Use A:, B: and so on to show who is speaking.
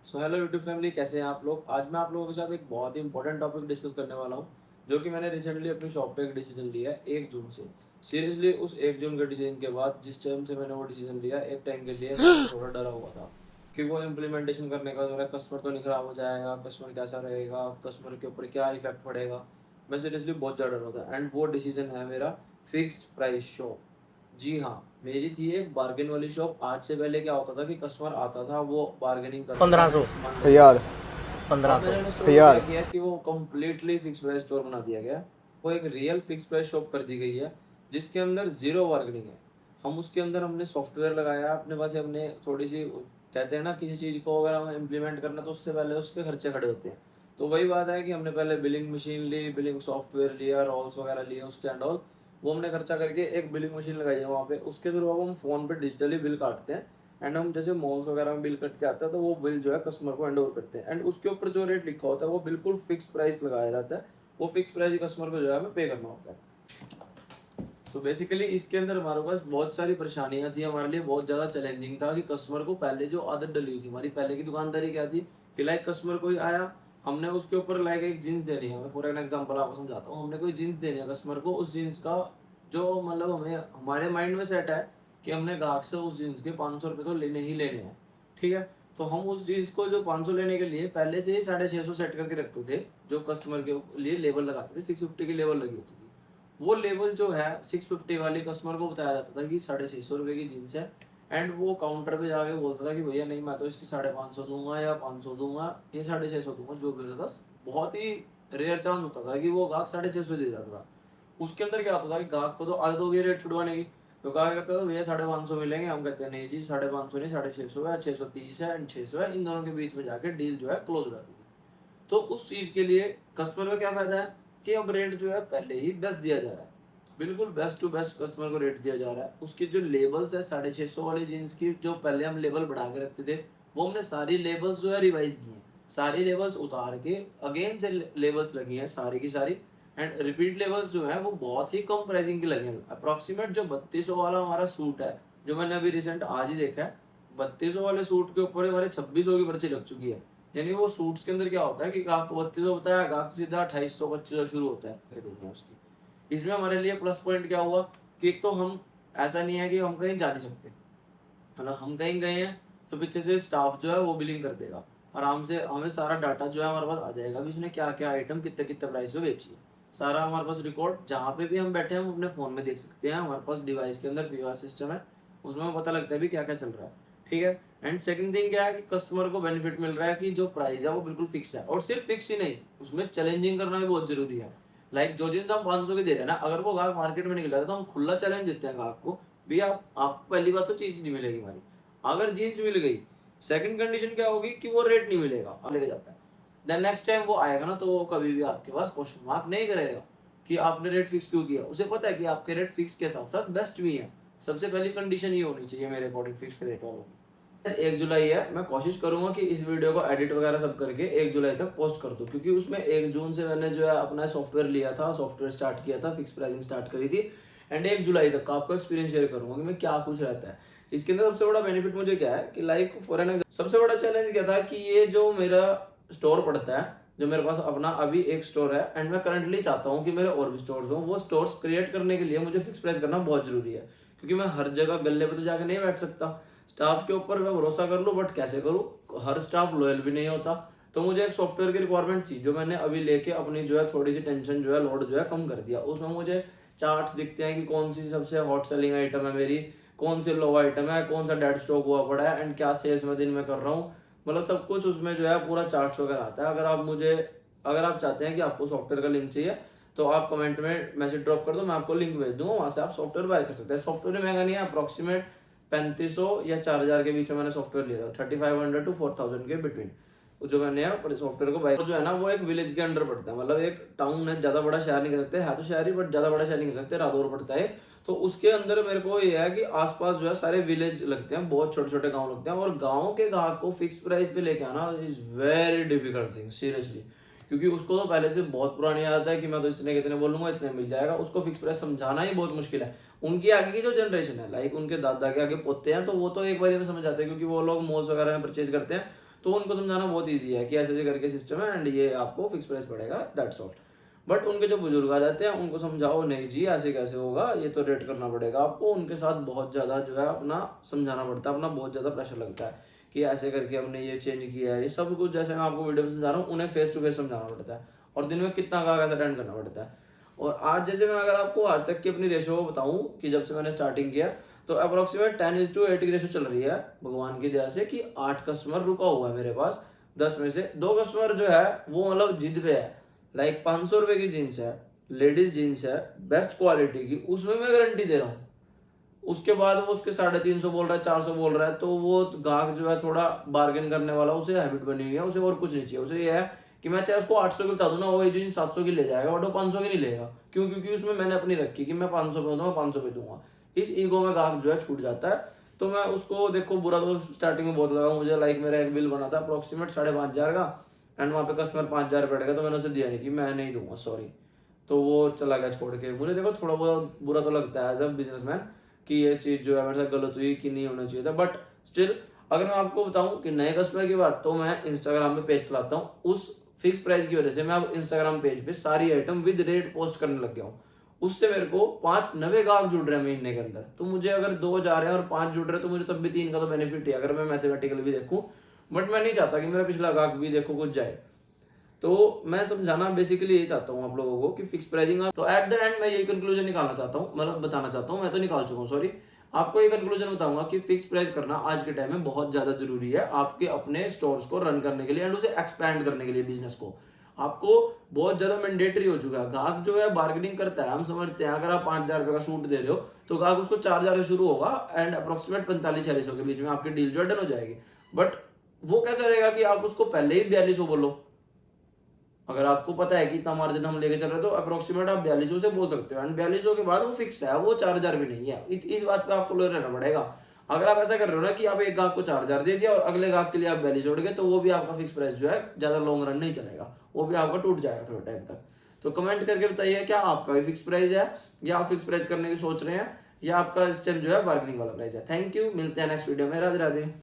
A: So hello YouTube family, कैसे हैं आप लोग। आज मैं आप लोगों के साथ एक बहुत ही इंपॉर्टेंट टॉपिक डिस्कस करने वाला हूं, जो कि मैंने रिसेंटली अपनी शॉप पे एक डिसीजन लिया है 1 जून से। सीरियसली उस 1 जून के डिसीजन के बाद जिस टाइम से मैंने वो डिसीजन लिया, एक टाइम के लिए मैं थोड़ा डरा हुआ था कि वो इम्प्लीमेंटेशन करने का जो है, कस्टमर तो नहीं खराब हो जाएगा, कस्टमर कैसा रहेगा, कस्टमर के ऊपर क्या इफेक्ट पड़ेगा। मैं सीरियसली बहुत ज़्यादा डर रहा था। एंड वो डिसीजन है मेरा फिक्स्ड प्राइस शॉप। जी हाँ, मेरी थी एक बार्गेन वाली शॉप। आज से पहले क्या होता था कि कस्टमर आता था, वो बार्गेनिंग करता था,
B: 1500
A: सामान लेता
C: हजार
A: था। अब
B: 1500
A: मैंने स्टोर को क्या
C: हजार
A: किया कि वो कम्प्लीटली फिक्स प्राइस स्टोर बना दिया गया। वो एक रियल फिक्स प्राइस शॉप कर दी गई है, जिसके अंदर जीरो बार्गेनिंग है। हम उसके अंदर हमने सॉफ्टवेयर लगाया अपने पास। हमने थोड़ी सी, कहते हैं ना, किसी चीज़ को अगर हम इम्प्लीमेंट करना तो उससे पहले उसके खर्चे खड़े होते हैं। तो वही बात है कि हमने पहले बिलिंग मशीन ली, बिलिंग सॉफ्टवेयर लिया, रोल्स वगैरह लिए उसके एंड ऑल। वो हमने खर्चा करके एक बिलिंग मशीन लगाई है वहाँ पे। उसके थ्रू अब हम फ़ोन पे डिजिटली बिल काटते हैं। एंड हम जैसे मॉल्स वगैरह में बिल कट के आता है, तो वो बिल जो है कस्टमर को हैंड ओवर करते हैं। एंड उसके ऊपर जो रेट लिखा होता है वो बिल्कुल फिक्स प्राइस लगाया जाता है। वो फिक्स प्राइस ही कस्टमर को जो है हमें पे करना होता है। सो बेसिकली इसके अंदर हमारे पास बहुत सारी परेशानियां थी। हमारे लिए बहुत ज़्यादा चैलेंजिंग था कि कस्टमर को पहले जो आदत डली हुई थी, हमारी पहले की दुकानदारी क्या थी कि लाइक कस्टमर कोई आया, हमने उसके ऊपर लाइक एक जीन्स देनी है। मैं फॉर एन एग्जांपल आपको समझाता हूँ। हमने कोई जीन्स देनी है कस्टमर को, उस जीन्स का जो मतलब हमें हमारे माइंड में सेट है कि हमने ग्राहक से उस जीन्स के 500 रुपये तो लेने ही लेने हैं। ठीक है। तो हम उस जीन्स को जो 500 लेने के लिए पहले से ही 650 सेट करके रखते थे। जो कस्टमर के लिए लेबल लगाते थे, 650 की लेबल लगी होती थी। वो लेवल जो है 650 वाली कस्टमर को बताया जाता था कि 650 रुपये की जीन्स है। एंड वो काउंटर पे जाके बोलता था कि भैया नहीं, मैं तो इसकी 550 दूंगा या 500 दूंगा या 650 दूंगा, जो भी होता था। बहुत ही रेयर चांस होता था कि वो गाहक 650 दे जाता था। उसके अंदर क्या होता था कि गाहक को तो आदत हो गई रेट छुड़वाने की। तो कहा करता था भैया 550 मिलेंगे। हम कहते हैं नहीं जी, 550 नहीं, 650 है, 630 है एंड 600 है। इन दोनों के बीच में जाके डील जो है क्लोज हो जाती थी। तो उस चीज़ के लिए कस्टमर का क्या फ़ायदा है कि अब रेट जो है पहले ही बेस्ट दिया जा रहा है। बिल्कुल बेस्ट टू बेस्ट कस्टमर को रेट दिया जा रहा है। उसकी जो लेबल्स है 650 वाली जीन्स की, जो पहले हम लेबल बढ़ा के रखते थे, वो हमने सारी लेबल्स जो है रिवाइज की हैं। सारी लेबल्स उतार के अगेन से लेबल्स लगी हैं सारी की सारी। एंड रिपीट लेबल्स जो है वो बहुत ही कम प्राइसिंग की लगे हैं। अप्रॉक्सीमेट जो 3200 वाला हमारा सूट है, जो मैंने अभी रिसेंट आज ही देखा है, 3200 वाले सूट के ऊपर हमारे 2600 की पर्ची लग चुकी है। यानी वो सूट्स के अंदर क्या होता है कि गाहक को 3200 बताया, गाहक सीधा 2800 2500 शुरू होता है देनी है उसकी। इसमें हमारे लिए प्लस पॉइंट क्या हुआ कि एक तो हम, ऐसा नहीं है कि हम कहीं जा नहीं सकते। मतलब हम कहीं गए हैं तो पीछे से स्टाफ जो है वो बिलिंग कर देगा आराम से। हमें सारा डाटा जो है हमारे पास आ जाएगा भी उसने क्या क्या आइटम कितने कितने प्राइस पे बेची है। सारा हमारे पास रिकॉर्ड, जहाँ पे भी हम बैठे हैं हम अपने फ़ोन में देख सकते हैं। हमारे पास डिवाइस के अंदर पीओएस सिस्टम है, उसमें पता लगता है भी क्या क्या चल रहा है। ठीक है। एंड सेकंड थिंग क्या है कि कस्टमर को बेनिफिट मिल रहा है कि जो प्राइस है वो बिल्कुल फिक्स है। और सिर्फ फिक्स ही नहीं, उसमें चैलेंजिंग करना भी बहुत जरूरी है। लाइक जो जींस हम 500 की दे रहे हैं ना, अगर वो ग्राहक मार्केट में निकल जाता है तो हम खुला चैलेंज देते हैं ग्राहक को, भैया आपको पहली बात तो चीज नहीं मिलेगी हमारी। अगर जीन्स मिल गई, सेकंड कंडीशन क्या होगी कि वो रेट नहीं मिलेगा, अब लेके जाता है। देन नेक्स्ट टाइम वो आएगा ना, तो वो कभी भी आपके पास क्वेश्चन मार्क नहीं करेगा कि आपने रेट फिक्स क्यों किया। उसे पता है कि आपके रेट फिक्स के साथ साथ बेस्ट भी है। सबसे पहली कंडीशन ये होनी चाहिए मेरे अकॉर्डिंग फिक्स रेट वालों की। 1 जुलाई है, मैं कोशिश करूंगा कि इस वीडियो को एडिट वगैरह सब करके 1 जुलाई तक पोस्ट कर दूं, क्योंकि उसमें 1 जून से मैंने जो है अपना सॉफ्टवेयर लिया था, सॉफ्टवेयर स्टार्ट किया था, फिक्स प्राइसिंग स्टार्ट करी थी। एंड 1 जुलाई तक का आपको एक्सपीरियंस शेयर करूंगा कि मैं क्या कुछ रहता है इसके अंदर। सबसे बड़ा बेनिफिट मुझे क्या है कि लाइक फॉर एन सबसे बड़ा चैलेंज क्या था कि ये जो मेरा स्टोर पड़ता है, जो मेरे पास अपना अभी एक स्टोर है, एंड मैं करंटली चाहता हूँ कि मेरे और भी स्टोर्स हों। वो स्टोर्स क्रिएट करने के लिए मुझे फिक्स प्राइस करना बहुत जरूरी है, क्योंकि मैं हर जगह गले पे तो जाके नहीं बैठ सकता। स्टाफ के ऊपर मैं भरोसा कर लूँ, बट कैसे करूँ, हर स्टाफ लॉयल भी नहीं होता। तो मुझे एक सॉफ्टवेयर की रिक्वायरमेंट थी, जो मैंने अभी लेके अपनी जो है थोड़ी सी टेंशन जो है, लोड जो है कम कर दिया। उसमें मुझे चार्ट्स दिखते हैं कि कौन सी सबसे हॉट सेलिंग आइटम है मेरी, कौन सी लो आइटम है, कौन सा डेड स्टॉक हुआ पड़ा है, एंड क्या सेल्स में दिन में कर रहा हूँ। मतलब सब कुछ उसमें जो है पूरा चार्ट्स वगैरह आता है। अगर आप चाहते हैं कि आपको सॉफ्टवेयर का लिंक चाहिए, तो आप कमेंट में मैसेज ड्रॉप कर दो, मैं आपको लिंक भेज दूंगा, वहां से आप सॉफ्टवेयर बाय कर सकते हैं। सॉफ्टवेयर महंगा नहीं है, अप्रॉक्सीमेट 3500 या 4000 के बीच में मैंने सॉफ्टवेयर लिया था, 3500 to 4000 के बिटवीन। जो मैंने सॉफ्टवेयर को बाय जो है ना, वो एक विलेज के अंडर पड़ता है। मतलब एक टाउन है, ज्यादा बड़ा शहर नहीं कह सकते, है तो शहर ही बट ज्यादा बड़ा शहर नहीं कह सकते, रादौर पड़ता है। तो उसके अंदर मेरे को ये है कि आसपास जो है सारे विलेज लगते हैं, बहुत छोटे छोटे गांव लगते हैं। और गांव के ग्राहक को फिक्स प्राइस पे लेके आना is very difficult thing seriously, क्योंकि उसको तो पहले से बहुत पुरानी आदत है कि मैं तो इतने कितने बोलूंगा इतने मिल जाएगा। उसको फिक्स प्राइस समझाना ही बहुत मुश्किल है। उनकी आगे की जो जनरेशन है, लाइक उनके दादा के आगे पोते हैं, तो वो तो एक बार में समझ आते हैं, क्योंकि वो लोग मॉल्स वगैरह में परचेज करते हैं। तो उनको समझाना बहुत ईजी है कि ऐसे ऐसे करके सिस्टम है एंड ये आपको फिक्स प्राइस पड़ेगा, दैट्स ऑल। बट उनके जो बुजुर्ग आ जाते हैं उनको समझाओ, नहीं जी ऐसे कैसे होगा, ये तो रेट करना पड़ेगा आपको। उनके साथ बहुत ज़्यादा जो है अपना समझाना पड़ता है, अपना बहुत ज़्यादा प्रेशर लगता है कि ऐसे करके हमने ये चेंज किया है। ये सब कुछ जैसे मैं आपको वीडियो में समझा रहा हूँ, उन्हें फेस टू फेस समझाना पड़ता है और दिन में कितना का कैसे अटेंड करना पड़ता है। और आज जैसे मैं अगर आपको आज तक की अपनी रेशो बताऊं कि जब से मैंने स्टार्टिंग किया, तो अप्रोक्सीमेट 10:8 की रेशो चल रही है भगवान की दया से कि 8 कस्टमर रुका हुआ है मेरे पास। 10 में से 2 कस्टमर जो है वो मतलब जिद पे है, लाइक 500 रुपए की जीन्स है, लेडीज जीन्स है, बेस्ट क्वालिटी की, उसमें मैं गारंटी दे रहा हूँ। उसके बाद वो उसके 350 बोल रहा है, 400 बोल रहा है, तो वो गाहक जो है थोड़ा बार्गेन करने वाला, उसे हैबिट बनी हुई है, उसे और कुछ नहीं चाहिए। उसे ये है कि मैं चाहे उसको 800 की बता दूं ना, वो ये जीन्स 700 की ले जाएगा, बट वो 500 की नहीं लेगा। क्यों? क्योंकि उसमें मैंने अपनी रखी कि मैं 500 पे दूंगा, 500 पे दूंगा। इस ईगो में गाहक जो है छूट जाता है। तो मैं उसको देखो, बुरा तो स्टार्टिंग में बहुत लगा मुझे, लाइक मेरा एक बिल बना था अप्रोक्सीमेट 5,500 का, एंड वहाँ पे कस्टमर 5,000 बैठेगा, तो मैंने उसे दिया नहीं कि मैं नहीं दूंगा, सॉरी। तो वो चला गया छोड़ के। मुझे देखो थोड़ा बहुत बुरा तो लगता है एज अ बिजनेसमैन कि ये चीज़ जो है मेरे साथ गलत हुई, कि नहीं होना चाहिए था। बट स्टिल अगर मैं आपको बताऊं कि नए कस्टमर की बात, तो मैं इंस्टाग्राम पे पेज चलाता हूँ। उस फिक्स प्राइस की वजह से मैं अब इंस्टाग्राम पेज पे सारी आइटम विद रेट पोस्ट करने लग गया हूँ। उससे मेरे को 5 नवे गाहक जुड़ रहे हैं महीने के अंदर। तो मुझे अगर 2 जा रहे हैं और 5 जुड़ रहे हैं, तो मुझे तब भी 3 का तो बेनिफिट है अगर मैं मैथमेटिकली भी देखूँ। बट मैं नहीं चाहता कि मेरा पिछला गाहक भी देखो कुछ जाए। तो मैं समझाना बेसिकली यही चाहता हूँ आप लोगों को कि फिक्स प्राइसिंग तो एट द एंड मैं यही कंक्लूजन निकालना चाहता हूँ, मतलब बताना चाहता हूँ, मैं तो निकाल चुका हूँ, सॉरी। आपको ये कंक्लूजन बताऊंगा कि फिक्स प्राइस करना आज के टाइम में बहुत ज्यादा जरूरी है आपके अपने स्टोर्स को रन करने के लिए एंड उसे एक्सपैंड करने के लिए। बिजनेस को आपको बहुत ज्यादा मैंडेटरी हो चुका है। ग्राहक जो है बार्गेनिंग करता है, हम समझते हैं अगर आप 5,000 रुपए का सूट दे रहे हो तो ग्राहक उसको 4,000 से शुरू होगा एंड अप्रोक्सीमेट 45-46 के बीच में आपकी डील जो है डन हो जाएगी। बट वो कैसा रहेगा कि आप उसको पहले ही 4200 बोलो। अगर आपको पता है कि इतना मार्जिन हम लेके चल रहे हैं, तो अप्रोक्सीमेट आप 4200 से बोल सकते हो एंड 4200 के बाद वो फिक्स है, वो 4,000 भी नहीं है। इस बात पे आपको लोग रहना पड़ेगा। अगर आप ऐसा कर रहे हो ना कि आप एक गाहक को 4,000 दे दिया और अगले गाहक के लिए आप 4200 छोड़ गए, तो वो भी आपका फिक्स प्राइस जो है ज्यादा लॉन्ग रन नहीं चलेगा, वो भी आपका टूट जाएगा थोड़े टाइम तक। तो कमेंट करके बताइए क्या आपका भी फिक्स प्राइस है, या आप फिक्स प्राइस करने की सोच रहे हैं, या आपका इस टाइम जो है बार्गेनिंग वाला प्राइस है। थैंक यू, मिलते हैं नेक्स्ट वीडियो में। राधे राधे।